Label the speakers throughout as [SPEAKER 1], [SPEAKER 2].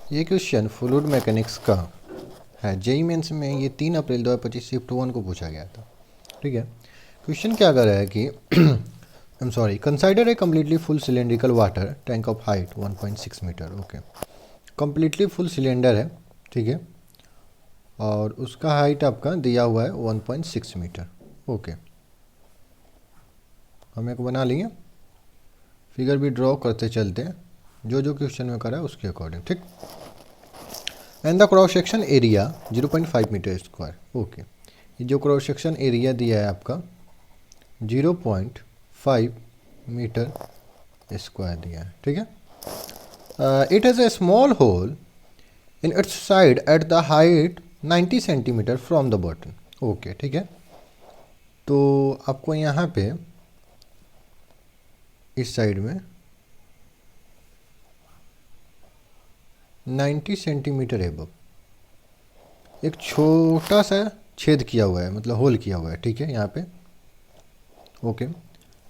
[SPEAKER 1] ये question fluid mechanics का है। जेईई मेंस में ये 3 अप्रैल 2025 शिफ्ट 1 को पूछा गया था। ठीक है, क्वेश्चन क्या कर रहा है कि I am sorry, consider a completely full cylindrical water tank of height 1.6 metre. Okay, completely full cylinder है, ठीक है, और उसका हाइट आपका दिया हुआ है 1.6 मीटर। ओके, हम एक बना लिए, फिगर भी ड्रॉ करते चलते हैं, जो जो क्वेश्चन में करा है उसके अकॉर्डिंग, ठीक। And the cross section area 0.5 metre square. Okay, ये जो क्रॉस सेक्शन एरिया दिया है आपका 0.5 मीटर स्क्वायर दिया है, ठीक है। It has a small hole in its side at the height 90 centimetre from the bottom. Okay, ठीक है, तो आपको यहाँ पे इस साइड में 90 सेंटीमीटर एबव एक छोटा सा छेद किया हुआ है, मतलब होल किया हुआ है, ठीक है, यहाँ पे। ओके,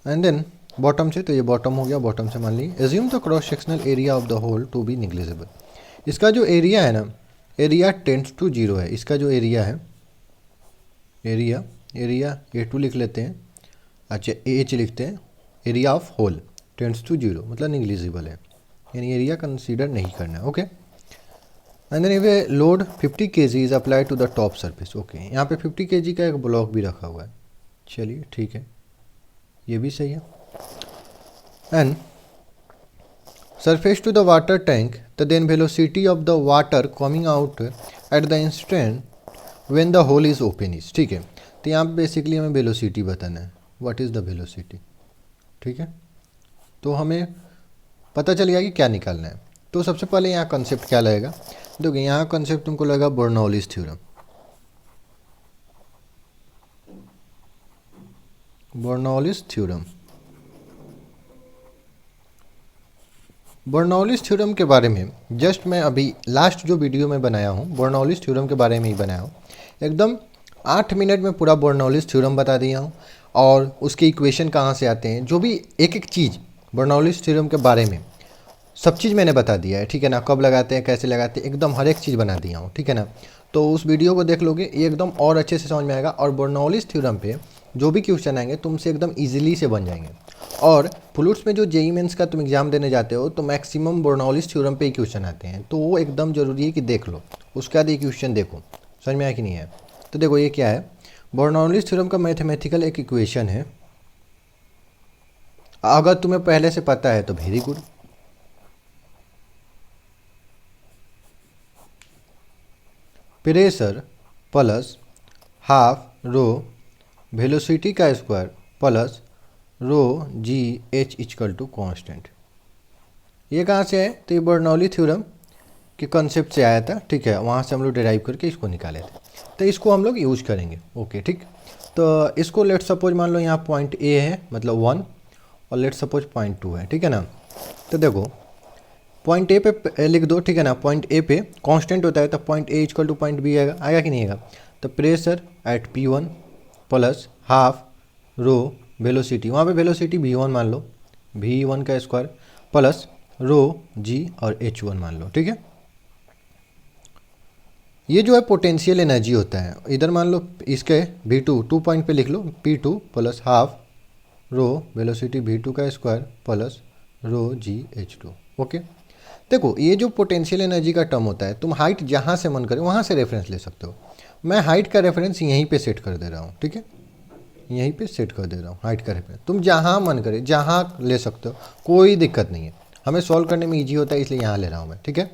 [SPEAKER 1] एंड देन बॉटम से, तो ये बॉटम हो गया, बॉटम से मान ली assume the cross sectional area of the hole to be negligible. इसका जो एरिया है ना, एरिया टेंड्स टू 0 है। इसका जो एरिया है, एरिया A2 लिख लेते हैं, अच्छा AH लिखते हैं, area of hole tends to 0 मतलब निग्लिजिबल है, यानी एरिया कंसीडर नहीं करना है। ओके, एंड देन ये load 50 kg is apply to the top surface. Okay, यहाँ पे 50 kg का एक ब्लॉक भी रखा हुआ है, चलिए ठीक है, ये भी सही है। And surface to the water tank, the then velocity of the water coming out at the instant when the hole is open is, ठीक है। तो यहाँ पे बेसिकली हमें वेलोसिटी बताना है, व्हाट इज़ द वेलोसिटी, ठीक है। तो हमें पता चल गया कि क्या निकालना है। तो सबसे पहले यहाँ कंसेप्ट क्या लगेगा, देखिए यहाँ कंसेप्ट तुमको लगेगा Bernoulli's theorem. Bernoulli's theorem, Bernoulli's theorem के बारे में जस्ट मैं अभी लास्ट जो वीडियो में बनाया हूँ बर्नौलीज थ्योरम के बारे में ही बनाया हूँ। एकदम 8 मिनट में पूरा बर्नौलीज थ्योरम बता दिया हूँ, और उसके इक्वेशन कहाँ से आते हैं, जो भी एक एक चीज़ बर्नौलीज थ्योरम के बारे में सब चीज़ मैंने बता दिया है, ठीक है ना। कब लगाते हैं, कैसे लगाते हैं, एकदम हर एक चीज़ बना दिया हूँ, ठीक है ना। तो उस वीडियो को देख लोगे, ये एकदम और अच्छे से समझ में आएगा, और बर्नौलीज थ्योरम पे जो भी क्वेश्चन आएंगे तुमसे एकदम इजीली से बन जाएंगे। और फ्लूइड्स में जो जेईई मेंस का तुम एग्जाम देने जाते हो तो मैक्सिमम बर्नौलीज थ्योरम पे ही क्वेश्चन आते हैं, तो वो एकदम ज़रूरी है कि देख लो। उसके बाद ये क्वेश्चन देखो समझ में आया कि नहीं है। तो देखो ये क्या है, बर्नौलीज थ्योरम का मैथमेटिकल एक इक्वेशन है। अगर तुम्हें पहले से पता है तो very good, pressure plus half rho velocity का square plus rho g h equal to constant. ये कहाँ से है, तो ये बर्नौली थ्योरम के कॉन्सेप्ट से आया था, ठीक है। वहाँ से हम लोग डिराइव करके इसको निकाले थे, तो इसको हम लोग यूज करेंगे। ओके, ठीक। तो इसको लेट सपोज मान लो यहाँ पॉइंट ए है, मतलब 1, और लेट सपोज पॉइंट 2 है, ठीक है ना। तो देखो पॉइंट ए पे लिख दो, ठीक है ना। पॉइंट ए पे कांस्टेंट होता है, तो point A equal to point B आएगा, आएगा कि नहीं आएगा। तो pressure at P1 plus half rho velocity, वहाँ पे वेलोसिटी V1 मान लो, V1 का स्क्वायर प्लस रो G और H1 मान लो, ठीक है। ये जो है पोटेंशियल एनर्जी होता है, इधर मान लो इसके V2 पॉइंट पे लिख लो, P2 plus half rho velocity V2 का स्क्वायर प्लस रो GH2। ओके, देखो ये जो पोटेंशियल एनर्जी का टर्म होता है, तुम हाइट जहाँ से मन करे वहाँ से रेफरेंस ले सकते हो। मैं हाइट का रेफरेंस यहीं पे सेट कर दे रहा हूँ, ठीक है, यहीं पे सेट कर दे रहा हूँ हाइट का रेफरेंस। तुम जहाँ मन करे जहाँ ले सकते हो, कोई दिक्कत नहीं है, हमें सॉल्व करने में ईजी होता है, इसलिए यहाँ ले रहा हूँ मैं, ठीक है।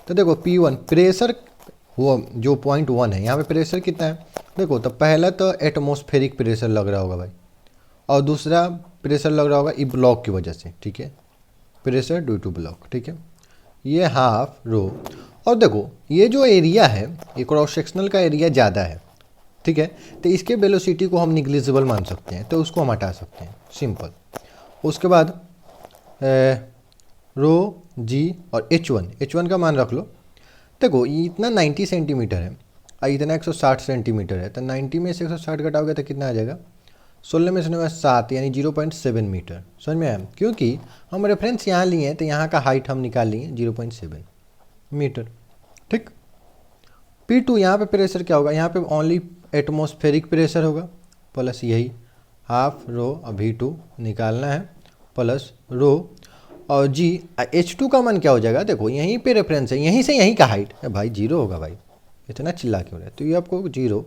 [SPEAKER 1] तो देखो P1 प्रेशर, वो जो पॉइंट 1 है यहाँ पे प्रेशर कितना है, देखो तो पहला तो एटमॉस्फेरिक प्रेशर लग रहा होगा भाई, और दूसरा प्रेशर लग रहा होगा ई ब्लॉक की वजह से, ठीक है, प्रेशर ड्यू टू ब्लॉक, ठीक है। ये हाफ रो, और देखो ये जो एरिया है ये क्रॉस सेक्शनल का एरिया ज़्यादा है, ठीक है, तो इसके वेलोसिटी को हम निग्लिजिबल मान सकते हैं, तो उसको हम हटा सकते हैं, सिंपल। उसके बाद रो जी और H1 का मान रख लो। देखो ये इतना 90 सेंटीमीटर है और इतना 160 सेंटीमीटर है, तो 90 में से 160 घटाओगे तो कितना आ जाएगा, 16 में से 7 यानी 0.7 मीटर। समझ में आया, क्योंकि हम रेफरेंस यहाँ लिए हैं तो यहाँ का हाइट हम निकाल लिए 0.7। मीटर। ठीक। P2 यहाँ पे प्रेशर क्या होगा, यहाँ पे ओनली एटमॉस्फेरिक प्रेशर होगा प्लस यही हाफ रो और V2 निकालना है प्लस रो और जी H2 का मान क्या हो जाएगा, देखो यहीं पे रेफरेंस है, यहीं से यहीं का हाइट है भाई, जीरो होगा भाई, इतना चिल्ला क्यों रहे, तो ये आपको जीरो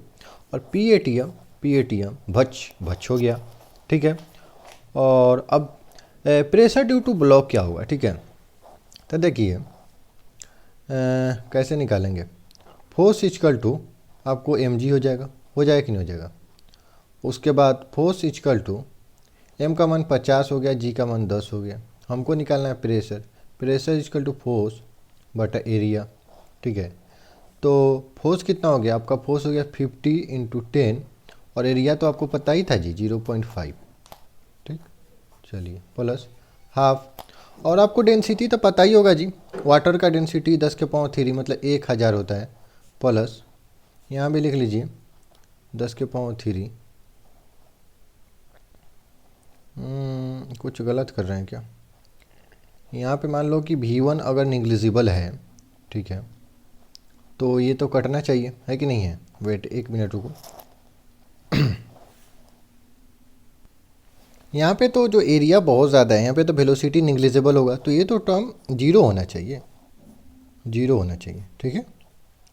[SPEAKER 1] और PATM भच हो गया। ठीक है। और अब प्रेशर ड्यू टू ब्लॉक क्या होगा, ठीक है, तो देखिए कैसे निकालेंगे, फोर्स इक्वल टू आपको mg हो जाएगा कि नहीं हो जाएगा। उसके बाद फोर्स इक्वल टू m का मान 50 हो गया, g का मान 10 हो गया, हमको निकालना है प्रेशर इक्वल टू फोर्स बटा एरिया। ठीक है, तो फोर्स कितना हो गया आपका, फोर्स हो गया 50 इंटू 10 और एरिया तो आपको पता ही था जी 0.5। ठीक, चलिए प्लस हाफ, और आपको डेंसिटी तो पता ही होगा जी, वाटर का डेंसिटी 10⁻³ मतलब 1000 होता है, प्लस यहाँ भी लिख लीजिए 10⁻³। कुछ गलत कर रहे हैं क्या, यहाँ पे मान लो कि V1 अगर निग्लिजिबल है, ठीक है, तो ये तो कटना चाहिए है कि नहीं है, वेट एक मिनट रुको। यहाँ पे तो जो एरिया बहुत ज़्यादा है, यहाँ पे तो वेलोसिटी निग्लिजिबल होगा, तो ये तो टर्म जीरो होना चाहिए, जीरो होना चाहिए। ठीक है,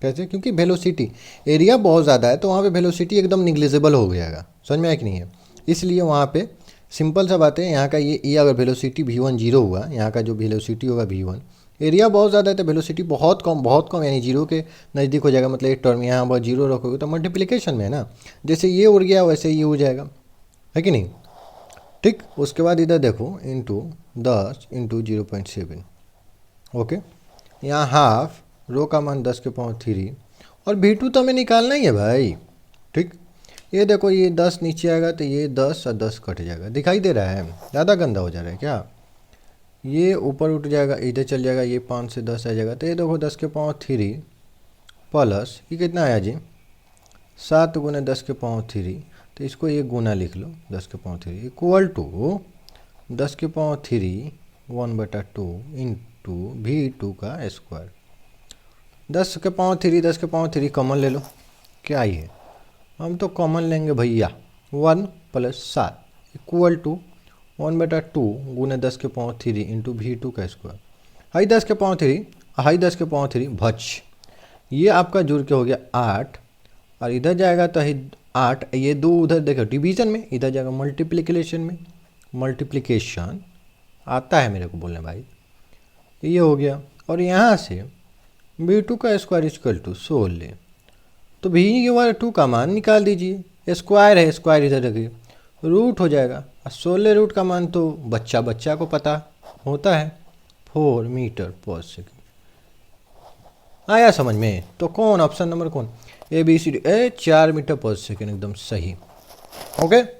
[SPEAKER 1] कैसे, क्योंकि वेलोसिटी एरिया बहुत ज़्यादा है तो वहाँ पे वेलोसिटी एकदम निग्लिजिबल हो जाएगा, समझ में आया कि नहीं है, इसलिए वहाँ पे सिंपल सा बात है, यहाँ का ये अगर वेलोसिटी V1 जीरो हुआ, यहाँ का जो वेलोसिटी होगा V1, एरिया बहुत ज़्यादा है तो वेलोसिटी बहुत कम यानी जीरो के नज़दीक हो जाएगा, मतलब एक टर्म यहाँ पर जीरो रखोगे तो मल्टीप्लिकेशन में है ना, जैसे ये उड़ गया वैसे ये हो जाएगा, है कि नहीं। ठीक, उसके बाद इधर देखो इंटू 10 इंटू 0.7, ओके, यहाँ हाफ रो का मान 10⁻³ और V2 तो हमें निकालना ही है भाई। ठीक, ये देखो ये 10 नीचे आएगा तो ये 10 और 10 कट जाएगा, दिखाई दे रहा है, ज़्यादा गंदा हो जा रहा है क्या, ये ऊपर उठ जाएगा, इधर चल जाएगा, ये 5 से 10 आ जाएगा, तो ये देखो 10⁻³ प्लस ये कितना आया जी 7 गुना 10⁻³, तो इसको ये गुना लिख लो 10⁻³ इक्वल टू 10⁻³ 1/2 इंटू V2 का स्क्वायर। 10⁻³ कॉमन ले लो, क्या ही है, हम तो कॉमन लेंगे भैया, 1 + 7 equal to 1/2 Guna 10⁻³ into V2 का स्क्वायर। हाई 10⁻³ भच, ये आपका जुड़ के हो गया 8 और इधर जाएगा तो 8, ये 2 उधर देखो डिवीजन में, इधर जाएगा मल्टीप्लिकेशन में, मल्टीप्लिकेशन आता है मेरे को बोलने भाई, ये हो गया। और यहाँ से V2 का स्क्वायर इक्वल टू 16, तो V2 का मान निकाल दीजिए, स्क्वायर है, स्क्वायर इधर रखिए, रूट हो जाएगा, और 16 रूट का मान तो बच्चा को पता होता है 4 मीटर पर सेकेंड। आया समझ में, तो कौन ऑप्शन नंबर कौन, ABCD 4 मीटर पर सेकेंड एकदम सही। ओके।